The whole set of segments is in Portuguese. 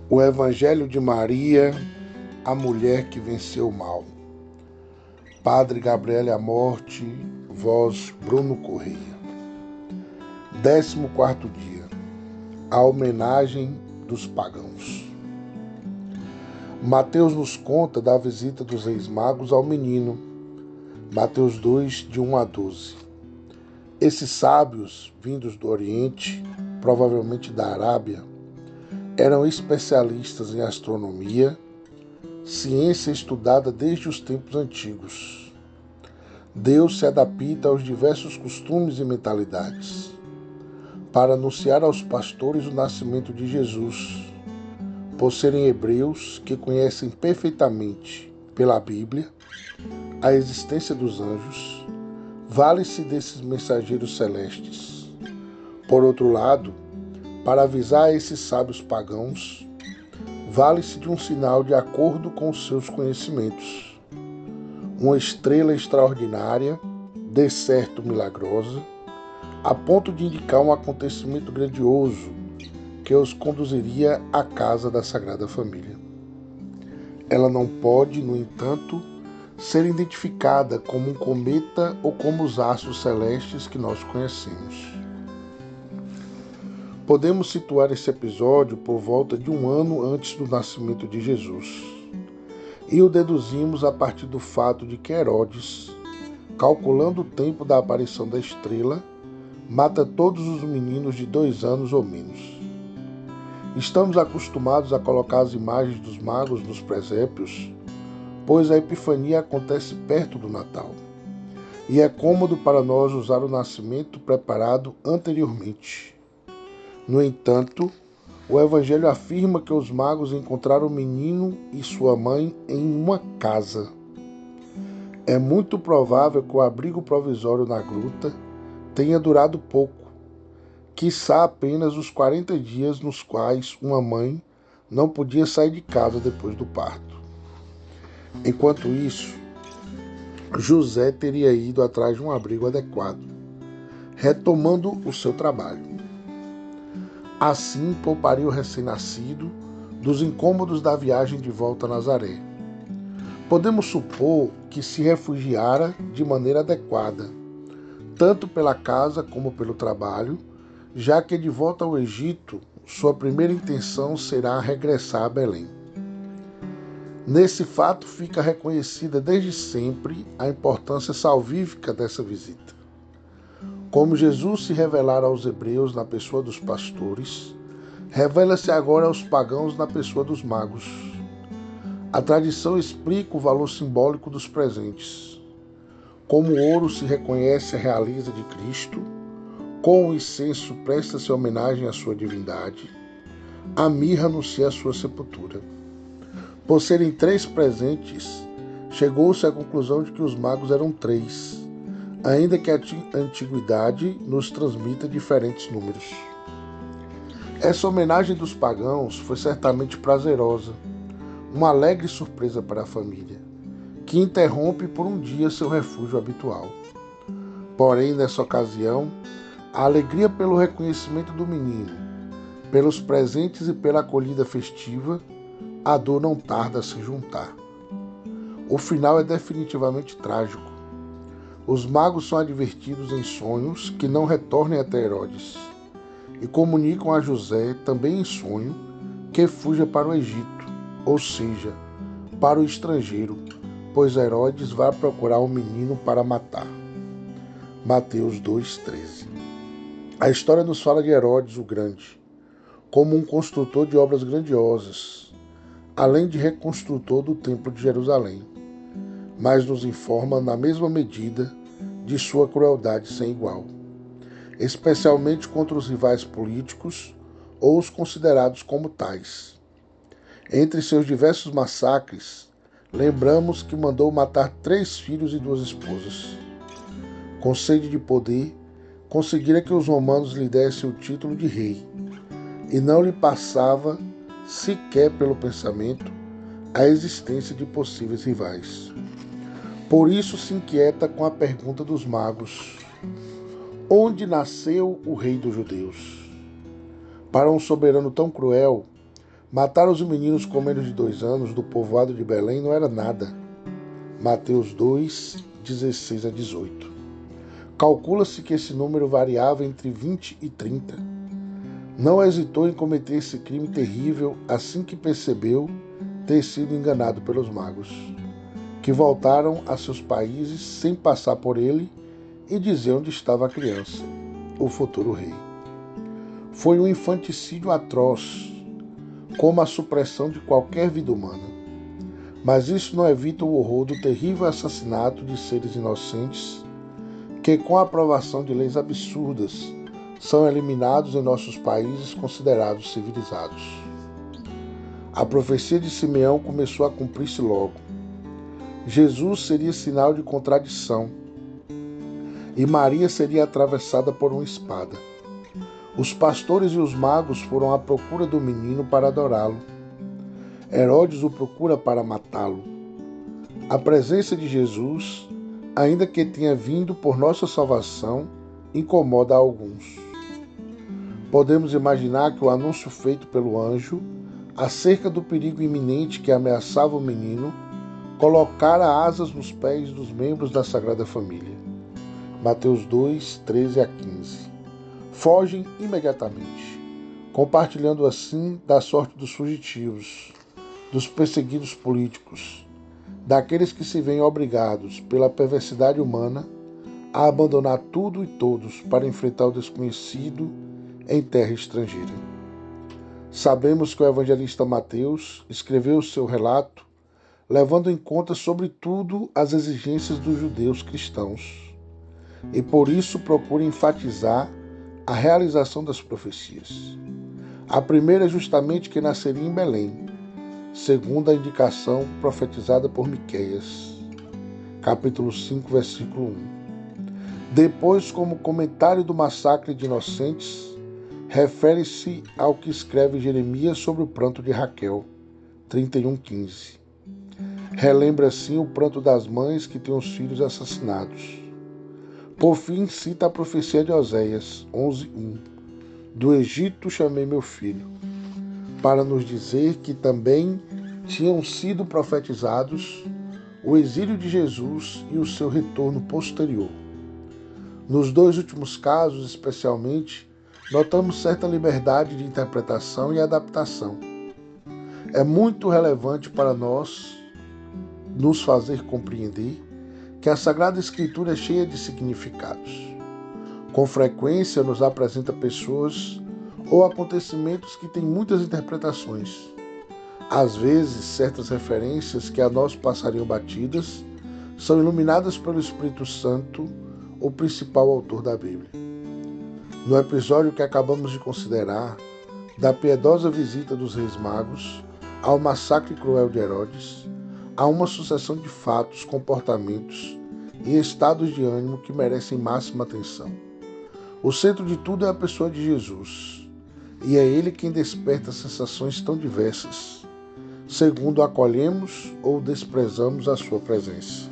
O Evangelho de Maria, a mulher que venceu o mal. Padre Gabriele Amorte, voz Bruno Correia. 14º dia. A homenagem dos pagãos. Mateus nos conta da visita dos reis magos ao menino. Mateus 2, de 1 a 12. Esses sábios, vindos do Oriente, provavelmente da Arábia, eram especialistas em astronomia, ciência estudada desde os tempos antigos. Deus se adapta aos diversos costumes e mentalidades para anunciar aos pastores o nascimento de Jesus. Por serem hebreus que conhecem perfeitamente, pela Bíblia, a existência dos anjos, vale-se desses mensageiros celestes. Por outro lado, para avisar esses sábios pagãos, vale-se de um sinal de acordo com os seus conhecimentos. Uma estrela extraordinária, de certo milagrosa, a ponto de indicar um acontecimento grandioso que os conduziria à casa da Sagrada Família. Ela não pode, no entanto, ser identificada como um cometa ou como os astros celestes que nós conhecemos. Podemos situar esse episódio por volta de um ano antes do nascimento de Jesus, e o deduzimos a partir do fato de que Herodes, calculando o tempo da aparição da estrela, mata todos os meninos de 2 anos ou menos. Estamos acostumados a colocar as imagens dos magos nos presépios, pois a Epifania acontece perto do Natal, e é cômodo para nós usar o nascimento preparado anteriormente. No entanto, o Evangelho afirma que os magos encontraram o menino e sua mãe em uma casa. É muito provável que o abrigo provisório na gruta tenha durado pouco, quiçá apenas os 40 dias nos quais uma mãe não podia sair de casa depois do parto. Enquanto isso, José teria ido atrás de um abrigo adequado, retomando o seu trabalho. Assim pouparia o recém-nascido dos incômodos da viagem de volta a Nazaré. Podemos supor que se refugiara de maneira adequada, tanto pela casa como pelo trabalho, já que de volta ao Egito, sua primeira intenção será regressar a Belém. Nesse fato fica reconhecida desde sempre a importância salvífica dessa visita. Como Jesus se revelara aos hebreus na pessoa dos pastores, revela-se agora aos pagãos na pessoa dos magos. A tradição explica o valor simbólico dos presentes. Como o ouro se reconhece a realeza de Cristo, com o incenso presta-se homenagem à sua divindade, a mirra anuncia a sua sepultura. Por serem 3 presentes, chegou-se à conclusão de que os magos eram 3, ainda que a antiguidade nos transmita diferentes números. Essa homenagem dos pagãos foi certamente prazerosa, uma alegre surpresa para a família, que interrompe por um dia seu refúgio habitual. Porém, nessa ocasião, a alegria pelo reconhecimento do menino, pelos presentes e pela acolhida festiva, a dor não tarda a se juntar. O final é definitivamente trágico. Os magos são advertidos em sonhos que não retornem até Herodes e comunicam a José, também em sonho, que fuja para o Egito, ou seja, para o estrangeiro, pois Herodes vai procurar o menino para matar. Mateus 2,13. A história nos fala de Herodes o Grande, como um construtor de obras grandiosas, além de reconstrutor do Templo de Jerusalém, mas nos informa, na mesma medida, de sua crueldade sem igual, especialmente contra os rivais políticos ou os considerados como tais. Entre seus diversos massacres, lembramos que mandou matar 3 filhos e 2 esposas. Com sede de poder, conseguira que os romanos lhe dessem o título de rei, e não lhe passava, sequer pelo pensamento, a existência de possíveis rivais. Por isso se inquieta com a pergunta dos magos: onde nasceu o rei dos judeus? Para um soberano tão cruel, Matar os meninos com menos de 2 anos do povoado de Belém não era nada. Mateus 2, 16 a 18. Calcula-se que esse número variava entre 20 e 30. Não hesitou em cometer esse crime terrível assim que percebeu ter sido enganado pelos magos, que voltaram a seus países sem passar por ele e dizer onde estava a criança, o futuro rei. Foi um infanticídio atroz, como a supressão de qualquer vida humana. Mas isso não evita o horror do terrível assassinato de seres inocentes que, com a aprovação de leis absurdas, são eliminados em nossos países considerados civilizados. A profecia de Simeão começou a cumprir-se logo. Jesus seria sinal de contradição e Maria seria atravessada por uma espada. Os pastores e os magos foram à procura do menino para adorá-lo. Herodes o procura para matá-lo. A presença de Jesus, ainda que tenha vindo por nossa salvação, incomoda a alguns. Podemos imaginar que o anúncio feito pelo anjo acerca do perigo iminente que ameaçava o menino colocara asas nos pés dos membros da Sagrada Família. Mateus 2, 13 a 15. Fogem imediatamente, compartilhando assim da sorte dos fugitivos, dos perseguidos políticos, daqueles que se veem obrigados, pela perversidade humana, a abandonar tudo e todos para enfrentar o desconhecido em terra estrangeira. Sabemos que o evangelista Mateus escreveu o seu relato levando em conta, sobretudo, as exigências dos judeus cristãos, e por isso procura enfatizar a realização das profecias. A primeira é justamente que nasceria em Belém, segundo a indicação profetizada por Miqueias, capítulo 5, versículo 1. Depois, como comentário do massacre de inocentes, refere-se ao que escreve Jeremias sobre o pranto de Raquel, 31:15. Relembra assim o pranto das mães que têm os filhos assassinados. Por fim, cita a profecia de Oséias, 11:1. Do Egito chamei meu filho, para nos dizer que também tinham sido profetizados o exílio de Jesus e o seu retorno posterior. Nos dois últimos casos, especialmente, notamos certa liberdade de interpretação e adaptação. É muito relevante para nós nos fazer compreender que a Sagrada Escritura é cheia de significados. Com frequência nos apresenta pessoas ou acontecimentos que têm muitas interpretações. Às vezes, certas referências que a nós passariam batidas são iluminadas pelo Espírito Santo, o principal autor da Bíblia. No episódio que acabamos de considerar, da piedosa visita dos Reis Magos ao massacre cruel de Herodes, há uma sucessão de fatos, comportamentos e estados de ânimo que merecem máxima atenção. O centro de tudo é a pessoa de Jesus, e é Ele quem desperta sensações tão diversas, segundo acolhemos ou desprezamos a sua presença.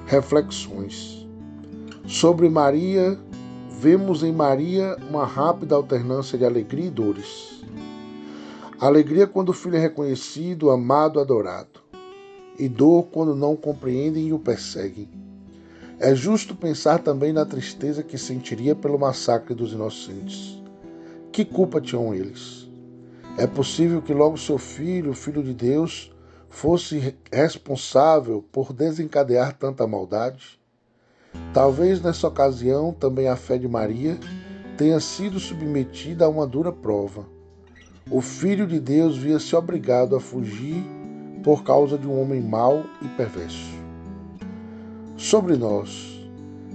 Reflexões. Sobre Maria, vemos em Maria uma rápida alternância de alegria e dores. Alegria quando o filho é reconhecido, amado, adorado, e dor quando não o compreendem e o perseguem. É justo pensar também na tristeza que sentiria pelo massacre dos inocentes. Que culpa tinham eles? É possível que logo seu filho, o Filho de Deus, fosse responsável por desencadear tanta maldade? Talvez nessa ocasião também a fé de Maria tenha sido submetida a uma dura prova. O Filho de Deus via-se obrigado a fugir por causa de um homem mau e perverso. Sobre nós,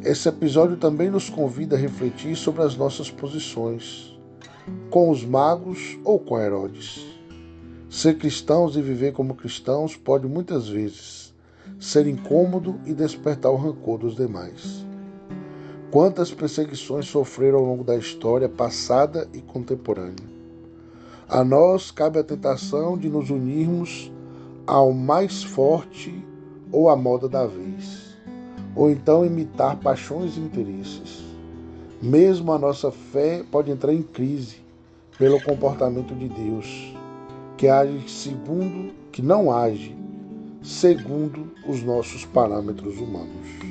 esse episódio também nos convida a refletir sobre as nossas posições, com os magos ou com Herodes. Ser cristãos e viver como cristãos pode muitas vezes ser incômodo e despertar o rancor dos demais. Quantas perseguições sofreram ao longo da história passada e contemporânea. A nós cabe a tentação de nos unirmos ao mais forte ou à moda da vez, ou então imitar paixões e interesses. Mesmo a nossa fé pode entrar em crise pelo comportamento de Deus, que não age segundo os nossos parâmetros humanos.